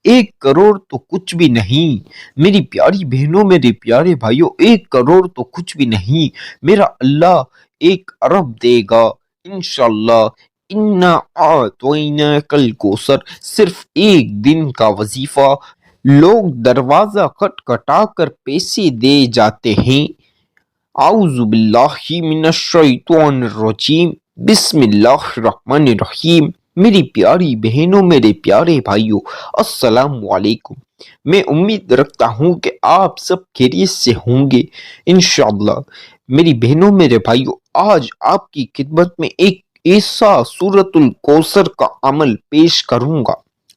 1 करोड़ तो कुछ भी नहीं। मेरी प्यारी बहनों, मेरे प्यारे भाइयों, 1 करोड़ तो कुछ भी नहीं। मेरा अल्लाह 1 अरब देगा इंशाल्लाह। इन्ना आतोइना कल कौसर, सिर्फ 1 दिन का वजीफा। लोग दरवाजा खटखटा कर पैसे दे जाते हैं। आऊज़ु बिल्लाहि मिनश शैतानिर रजीम, बिस्मिल्लाहिर्रहमानिर रहीम। मेरी प्यारी बहनों, मेरे प्यारे भाइयों, अस्सलामु अलैकुम। मैं उम्मीद रखता हूँ कि आप सब खैरियत से होंगे इंशाअल्लाह। मेरी बहनों, मेरे भाइयों, आज आपकी खिदमत में एक ऐसा सूरतुल कौसर का अमल पेश करूंगा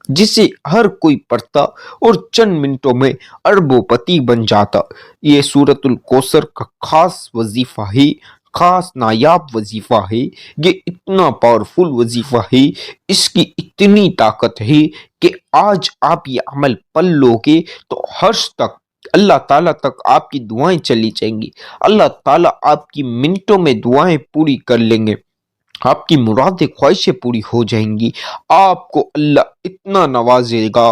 जिसे हर कोई पढ़ता और चंद मिनटों में अरबोपति बन जाता। ये सूरतुल कौसर का खास वजीफा है, खास नायाब वजीफा है। ये इतना पावरफुल वजीफा है, इसकी इतनी ताकत है कि आज आप ये अमल पढ़ लोगे तो हर्ष तक, अल्लाह ताला तक आपकी दुआएं चली जाएंगी। अल्लाह ताला आपकी मिनटों में दुआएं पूरी कर लेंगे, आपकी मुरादें ख्वाहिशें पूरी हो जाएंगी। आपको अल्लाह इतना नवाजेगा,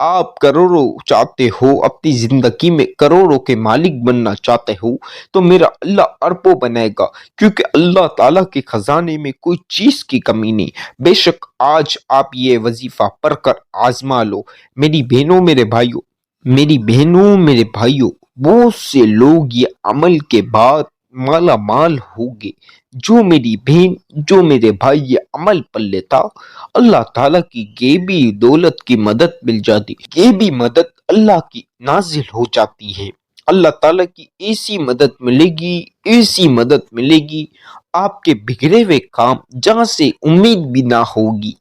आप करोड़ों चाहते हो, अपनी जिंदगी में करोड़ों के मालिक बनना चाहते हो तो मेरा अल्लाह अरबों बनाएगा, क्योंकि अल्लाह ताला के खजाने में कोई चीज की कमी नहीं। बेशक आज आप ये वजीफा पढ़कर आजमा लो। मेरी बहनों, मेरे भाइयों, मेरी बहनों, मेरे भाइयों, बहुत से लोग ये अमल के बाद माला माल होंगे। जो मेरी बहन, जो मेरे भाई ये अमल पढ़ लेता, अल्लाह ताला की गैबी दौलत की मदद मिल जाती। गैबी मदद अल्लाह की नाजिल हो जाती है। अल्लाह ताला की ऐसी मदद मिलेगी, ऐसी मदद मिलेगी, आपके बिगड़े हुए काम जहां से उम्मीद भी ना होगी,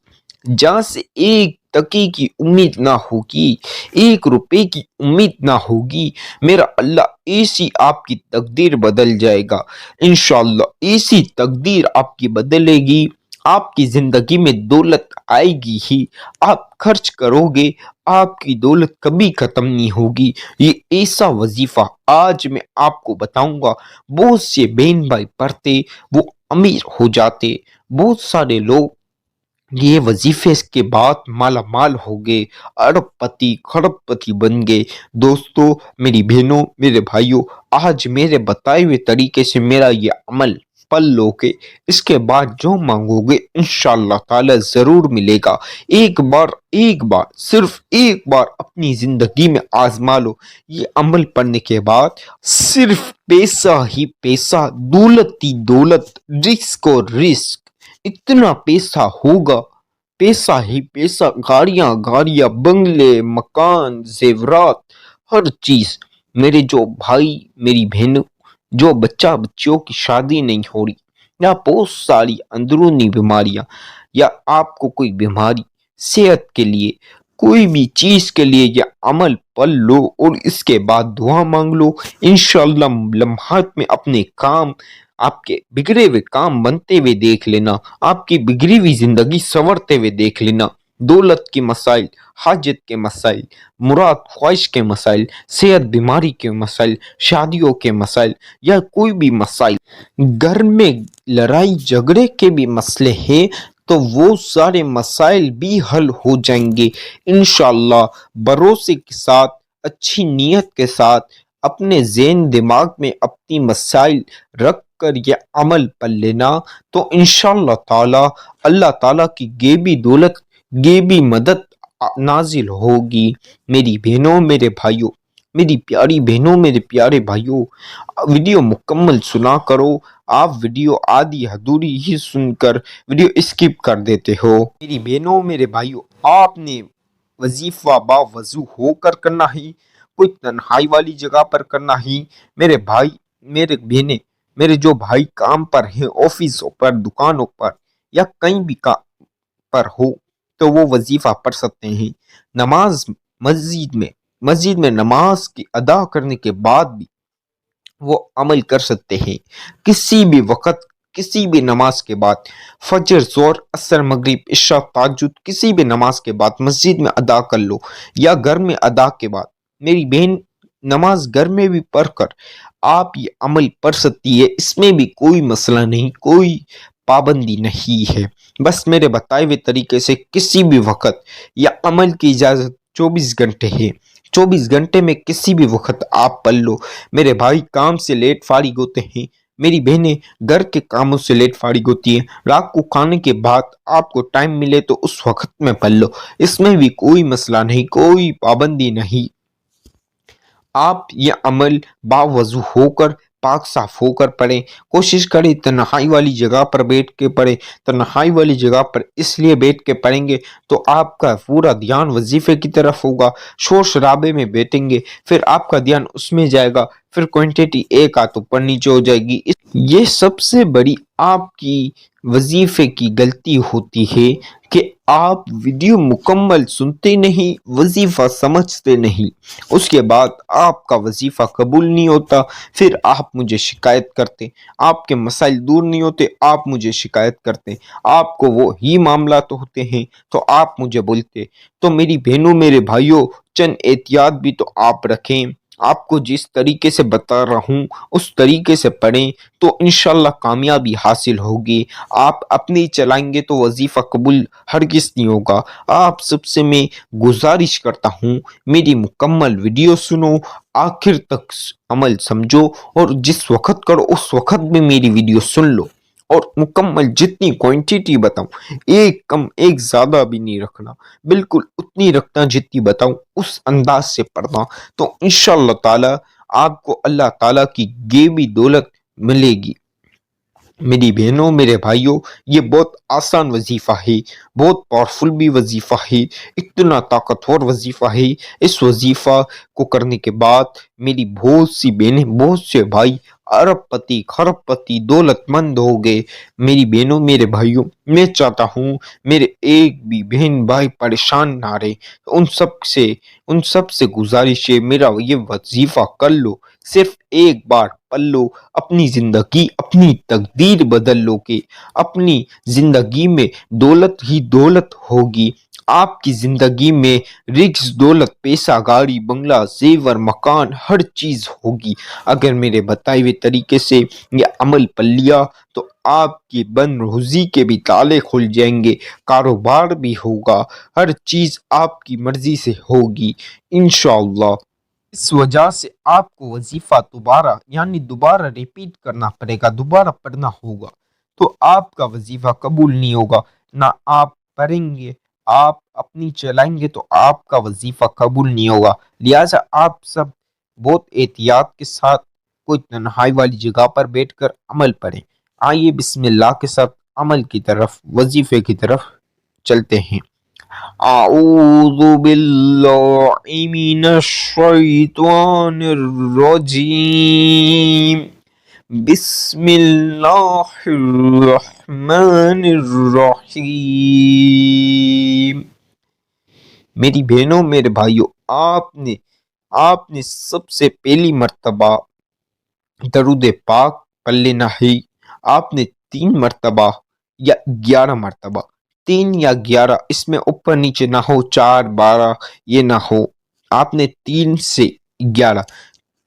जहां से 1 टके की उम्मीद ना होगी, 1 रुपए की उम्मीद ना होगी, मेरा अल्लाह ऐसी आपकी तकदीर बदल जाएगा इंशाअल्लाह। ऐसी तकदीर आपकी बदलेगी, आपकी जिंदगी में दौलत आएगी ही। आप खर्च करोगे, आपकी दौलत कभी खत्म नहीं होगी। ये ऐसा वजीफा आज मैं आपको बताऊंगा। बहुत से बहन भाई पढ़ते, वो अमीर हो जाते। बहुत सारे लोग ये वजीफे के बाद माला माल हो गए, अरबपति खरबपति बन गए। दोस्तों, मेरी बहनों, मेरे भाइयों, आज मेरे बताए हुए तरीके से मेरा ये अमल पल लोगे, इसके बाद जो मांगोगे इंशाअल्लाह ताला जरूर मिलेगा। एक बार, सिर्फ एक बार अपनी जिंदगी में आजमा लो। ये अमल पढ़ने के बाद सिर्फ पैसा ही पैसा, दौलत ही दौलत, रिस्क और रिस्क, इतना पैसा होगा, पैसा ही पैसा, गाड़ियां गाड़ियां, बंगले, मकान, जेवरात, हर चीज। मेरे जो भाई, मेरी बहन, जो बच्चियों की शादी नहीं हो रही, या बहुत सारी अंदरूनी बीमारियां, या आपको कोई बीमारी, सेहत के लिए, कोई भी चीज के लिए ये अमल पढ़ लो और इसके बाद दुआ मांग लो। इंशाअल्लाह लम्हात में अपने काम, आपके बिगड़े हुए काम बनते हुए देख लेना, आपकी बिगड़ी हुई जिंदगी संवरते हुए देख लेना। दौलत के मसाइल, हाजत के मसाइल, मुराद ख्वाहिश के मसाइल, सेहत बीमारी के मसाइल, शादियों के मसाइल, या कोई भी मसाइल, घर में लड़ाई झगड़े के भी मसले हैं तो वो सारे मसाइल भी हल हो जाएंगे इंशाअल्लाह। भरोसे के साथ, अच्छी नीयत के साथ, अपने ज़हन दिमाग में अपनी मसाइल रख कर ये अमल पढ़ लेना तो इंशाअल्लाह ताला अल्लाह ताला की गैबी दौलत, गैबी मदद नाजिल होगी। मेरी बहनों, मेरे भाइयों, मेरी प्यारी बहनों, मेरे प्यारे भाइयों, वीडियो मुकम्मल सुना करो। आप वीडियो आधी अधूरी ही सुनकर वीडियो स्किप कर देते हो। मेरी बहनों, मेरे भाइयों, आपने वजीफा बावजू होकर करना ही, कोई तन्हाई वाली जगह पर करना ही। मेरे भाई, मेरे बहनें, मेरे जो भाई काम पर हैं, ऑफिसों पर, दुकानों पर, या कहीं भी काम पर हो तो वो वजीफा पढ़ सकते हैं। नमाज मस्जिद में नमाज की अदा करने के बाद भी वो अमल कर सकते हैं। किसी भी वक्त, किसी भी नमाज के बाद, फजर, जोर, असर, मगरिब, इशा, ताजुद, किसी भी नमाज के बाद मस्जिद में अदा कर लो या घर में अदा के बाद। मेरी बहन, नमाज घर में भी पढ़कर आप ये अमल पढ़ सकती है, इसमें भी कोई मसला नहीं, कोई पाबंदी नहीं है। बस मेरे बताए हुए तरीके से किसी भी वक्त या अमल की इजाजत 24 घंटे हैं। 24 घंटे में किसी भी वक्त आप पढ़ लो। मेरे भाई काम से लेट फारिग होते हैं, मेरी बहनें घर के कामों से लेट फारिग होती हैं। रात को खाने के बाद आपको टाइम मिले तो उस वक्त में पढ़ लो, इसमें भी कोई मसला नहीं, कोई पाबंदी नहीं। आप ये अमल बावजू होकर, पाक साफ होकर पढ़ें। कोशिश करें तन्हाई वाली जगह पर बैठ के पढ़ें। तन्हाई वाली जगह पर इसलिए बैठ के पढ़ेंगे तो आपका पूरा ध्यान वजीफे की तरफ होगा। शोर शराबे में बैठेंगे फिर आपका ध्यान उसमें जाएगा, फिर क्वांटिटी एक हाथ ऊपर नीचे हो जाएगी। ये सबसे बड़ी आपकी वजीफे की गलती होती है कि आप वीडियो मुकम्मल सुनते नहीं, वजीफा समझते नहीं, उसके बाद आपका वजीफा कबूल नहीं होता, फिर आप मुझे शिकायत करते। आपके मसाइल दूर नहीं होते, आप मुझे शिकायत करते। आपको वो ही मामला तो होते हैं तो आप मुझे बोलते। तो मेरी बहनों, मेरे भाइयों, चंद एहतियात भी तो आप रखें। आपको जिस तरीके से बता रहा हूँ उस तरीके से पढ़ें तो इंशाल्लाह कामयाबी हासिल होगी। आप अपनी चलाएंगे तो वजीफा कबूल हरगिज़ नहीं होगा। आप सबसे मैं गुजारिश करता हूँ, मेरी मुकम्मल वीडियो सुनो, आखिर तक अमल समझो और जिस वक्त करो उस वक्त में मेरी वीडियो सुन लो और मुकम्मल जितनी क्वांटिटी बताऊं, एक कम एक ज्यादा भी नहीं रखना, बिल्कुल उतनी रखना जितनी बताऊं, उस अंदाज से पढ़ना। तो इंशाअल्लाह ताला आपको अल्लाह ताला की गेबी दौलत मिलेगी। मेरी बहनों, मेरे भाइयों, ये बहुत आसान वजीफा है, बहुत पावरफुल भी वजीफा है, इतना ताकतवर वजीफा है। इस वजीफा को करने के बाद मेरी बहुत सी बहनें, बहुत से भाई अरबपति, खरबपति, दौलतमंद हो गए। मेरी बहनों, मेरे भाइयों, मैं चाहता हूँ मेरे एक भी बहन भाई परेशान ना रहे। उन सब से गुजारिश है, मेरा ये वजीफा कर लो, सिर्फ एक बार पढ़ लो, अपनी जिंदगी, अपनी तकदीर बदल लोगे। अपनी जिंदगी में दौलत ही दौलत होगी। आपकी जिंदगी में रिक्स, दौलत, पैसा, गाड़ी, बंगला, जेवर, मकान, हर चीज होगी। अगर मेरे बताए हुए तरीके से ये अमल पढ़ लिया तो आपकी बन रोजी के भी ताले खुल जाएंगे, कारोबार भी होगा, हर चीज आपकी मर्जी से होगी इंशाअल्लाह। इस वजह से आपको वजीफा दोबारा यानी दोबारा रिपीट करना पड़ेगा, दोबारा पढ़ना होगा, तो आपका वजीफा कबूल नहीं होगा। ना आप पढ़ेंगे, आप अपनी चलाएंगे तो आपका वजीफा कबूल नहीं होगा। लिहाजा आप सब बहुत एहतियात के साथ कोई तन्हाई वाली जगह पर बैठकर अमल पढ़ें। आइए बिस्मिल्लाह के साथ अमल की तरफ, वजीफे की तरफ चलते हैं। अऊज़ु बिल्लाहि मिनश शैतानिर रजीम। बिस्मिल्लाहिर रहमानिर रहीम। मेरी बहनों, मेरे भाइयों, आपने आपने सबसे पहली मर्तबा दरूद पाक पढ़ लेना है। आपने 3 मर्तबा या 11 मर्तबा, 3 या 11, इसमें ऊपर नीचे ना हो, 4, 12 ये ना हो। आपने 3 से 11,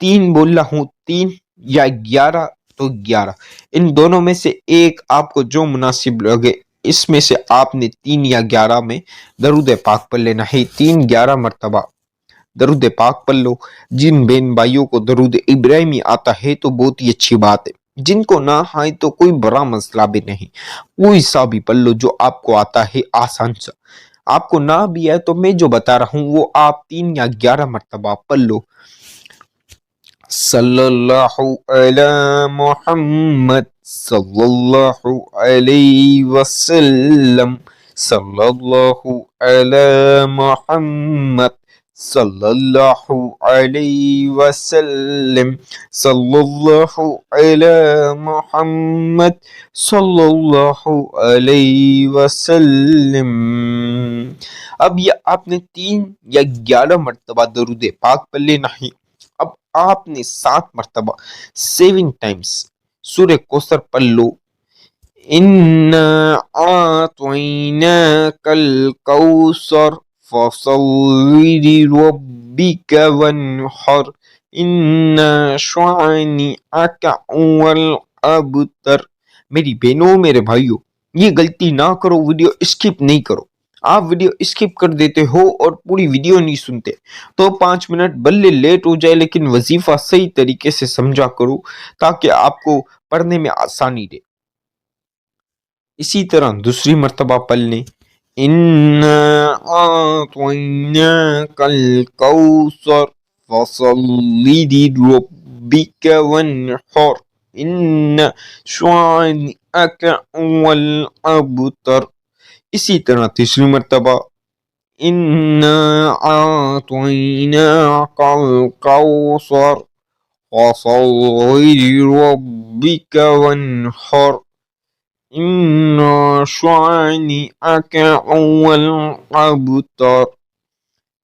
3 बोल रहा हूँ, 3 या 11 तो 11, इन दोनों में से एक आपको जो मुनासिब लगे, इसमें से आपने 3 या 11 में दरूद पाक पढ़ लेना है। 3, 11 मर्तबा दरूद पाक पढ़ लो। जिन बहन भाइयों को दरूद इब्राहिमी आता है तो बहुत ही अच्छी बात है, जिनको ना आए तो कोई बड़ा मसला भी नहीं, कोई सा भी पढ़ लो जो आपको आता है आसान सा। आपको ना भी है तो मैं जो बता रहा हूँ वो आप 3 या 11 मर्तबा पढ़ लो। सल्लल्लाहु अला मुहम्मद सल्लल्लाहु अलैहि वसल्लम, सल्लल्लाहु अला मुहम्मद सल्लल्लाहु अलैहि वसल्लम, सल्लल्लाहु अला मुहम्मद सल्लल्लाहु अलैहि वसल्लम। अब ये आपने 3 या 11 मर्तबा दरूद पाक पढ़ लेना है। अब आपने 7 मर्तबा 7 टाइम्स सूर्य कौसर पढ़ लो। इन्ना आतैनाकल कौसर फसल्लि लिरब्बिका वन्हर इन्ना शानिअका हुवल अबतर। मेरी बहनों, मेरे भाइयों, ये गलती ना करो, वीडियो स्किप नहीं करो। آپ ویڈیو اسکپ کر دیتے ہو اور پوری ویڈیو نہیں سنتے تو 5 منٹ بلے لیٹ ہو جائے لیکن وظیفہ صحیح طریقے سے سمجھا کرو تاکہ آپ کو پڑھنے میں آسانی دے۔ اسی طرح دوسری مرتبہ پڑھ لیں، اِنَّا أَعْطَيْنَاكَ الْكَوْثَرَ فَصَلِّ لِرَبِّكَ وَانْحَرْ إِنَّ شَانِئَكَ هُوَ الْأَبْتَرُ۔ اسی طرح تیسری مرتبہ، اِنَّا أَعْطَيْنَاكَ الْكَوْثَرَ فَصَلِّ لِرَبِّكَ وَانْحَرْ إِنَّ شَانِئَكَ هُوَ الْأَبْتَرُ۔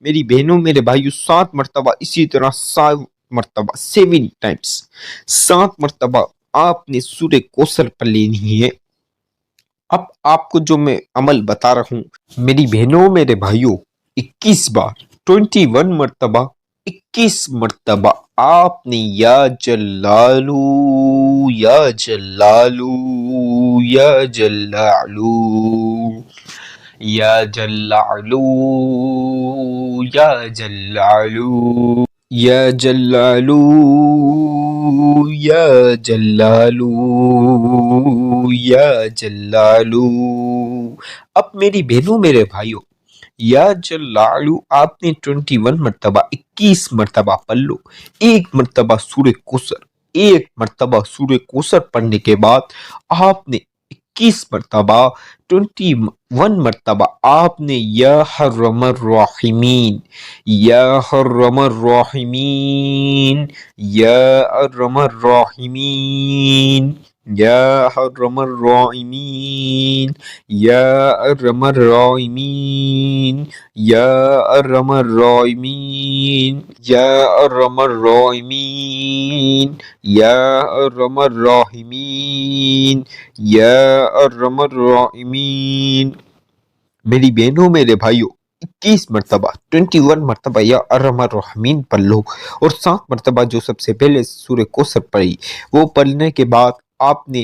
میری بہنوں میرے بھائیو 7 مرتبہ اسی طرح 7 مرتبہ 7 ٹائمز 7 مرتبہ آپ نے سورہ کوثر پڑھ لینی ہے۔ اب آپ کو جو میں عمل بتا رہا ہوں میری بہنوں میرے بھائیوں 21 بار 21 مرتبہ 21 مرتبہ آپ نے یا جلالو یا جلالو یا جلالو یا جلالو یا جلالو یا جلالو یا جلالو یا جلالو۔ اب میری بہنوں میرے بھائیوں یا جلالو آپ نے 21 مرتبہ 21 مرتبہ پڑھ لو۔ ایک مرتبہ سورہ کوثر، ایک مرتبہ سورہ کوثر پڑھنے کے بعد آپ نے 21 مرتبہ 21 مرتبہ آپ نے یا ارحم الراحمین یا ارحم الراحمین یا ارحم الراحمین یا ارحم الراحمین یا ارحم الراحمین یا ارحم الراحمین یا ارحم الراحمین یا ارحم الراحمین یا ارحم الراحمین۔ میری بہنوں میرے بھائیوں 21 مرتبہ 21 مرتبہ یا ارحم الراحمین پڑھ لو اور 7 مرتبہ جو سب سے پہلے سورہ کوثر پڑھی وہ پڑھنے کے بعد آپ نے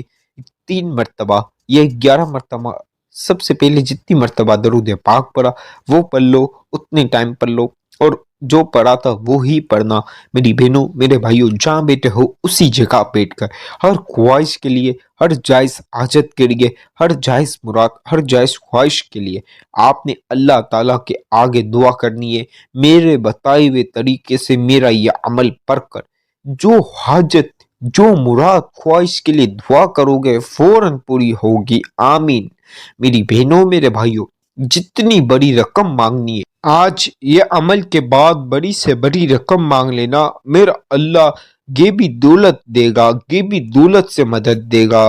3 مرتبہ یا 11 مرتبہ سب سے پہلے جتنی مرتبہ درود پاک پڑھا وہ پڑھ لو، اتنے ٹائم پڑھ لو اور جو پڑھا تھا وہی پڑھنا۔ میری بہنوں میرے بھائیوں جہاں بیٹھے ہو اسی جگہ بیٹھ کر ہر خواہش کے لیے، ہر جائز حاجت کے لیے، ہر جائز مراد، ہر جائز خواہش کے لیے آپ نے اللہ تعالیٰ کے آگے دعا کرنی ہے۔ میرے بتائے ہوئے طریقے سے میرا یہ عمل پڑھ کر جو حاجت جو مراد خواہش کے لیے دعا کرو گے فوراً پوری ہوگی، آمین۔ میری بہنوں میرے بھائیوں جتنی بڑی رقم مانگنی ہے آج یہ عمل کے بعد بڑی سے بڑی رقم مانگ لینا، میرا اللہ یہ بھی دولت دے گا، یہ بھی دولت سے مدد دے گا،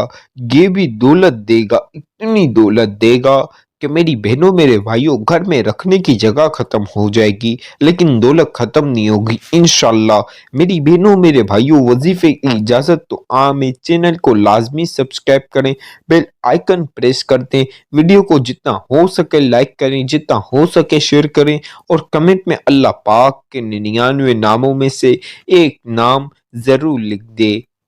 یہ بھی دولت دے گا، اتنی دولت دے گا کہ میری بہنوں میرے بھائیوں گھر میں رکھنے کی جگہ ختم ہو جائے گی لیکن دولت ختم نہیں ہوگی انشاءاللہ۔ میری بہنوں میرے بھائیوں وظیفے کی اجازت تو عام چینل کو لازمی سبسکرائب کریں، بیل آئیکن پریس کر دیں، ویڈیو کو جتنا ہو سکے لائک کریں، جتنا ہو سکے شیئر کریں اور کمنٹ میں اللہ پاک کے 99 ناموں میں سے ایک نام ضرور لکھ دے۔